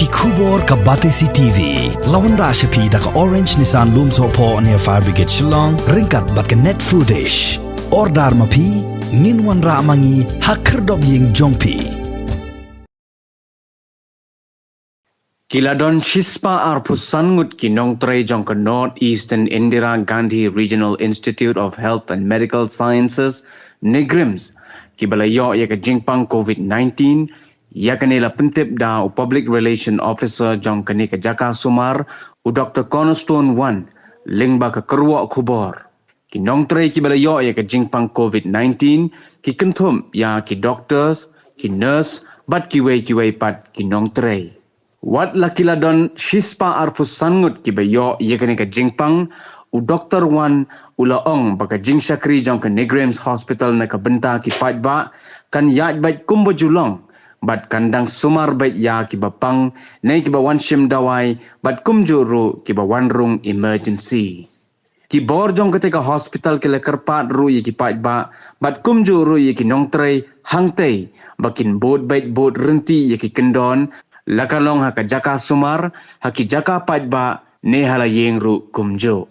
Kubor ka Batesi TV. Lawan Rashapi da ka Orange Nissan Lumso po near Fire Brigade Shillong. Ringkat bat ka net foodish. Ordar mapi. Minwan ra mangi hakerdog ying jongpi. Kiladon Shispa Arpusangut Kinong Tre Jongka Northeastern Indira Gandhi Regional Institute of Health and Medical Sciences, Negrims, Kibalayo Yaka Jingpang COVID-19, Yakanela Pintip da u Public Relation Officer Jongka Nika Jaka Sumar, u Dr. Cornerstone 1, Lingba ka Kerwa Kubor. Kinong Tre Kibalayo Yaka Jingpang COVID-19, ki kentum ya ki doctors, ki nurse, bat kiwe pat Kinong Tre. Wat lakiladon Shispa Arpusangut kibayo yekane ka jingpang u Dr. Wan ulaong baka jing syakri jong ka Negrims Hospital na kabenta ki patba kan yat bait kumbo julong bat kandang sumar bait ya ki bapang nay ki bawan shim dawai bat kumjuru ki bawan rung emergency. Ki bor jong ka hospital ki lekerpat ru ye ki patba bat kumjuru ye ki nongtray hangtay bakin bod bait bod renti ye ki kendon lakalong haka jaka sumar, haki jaka pajba, ne halayeng ru kumjo.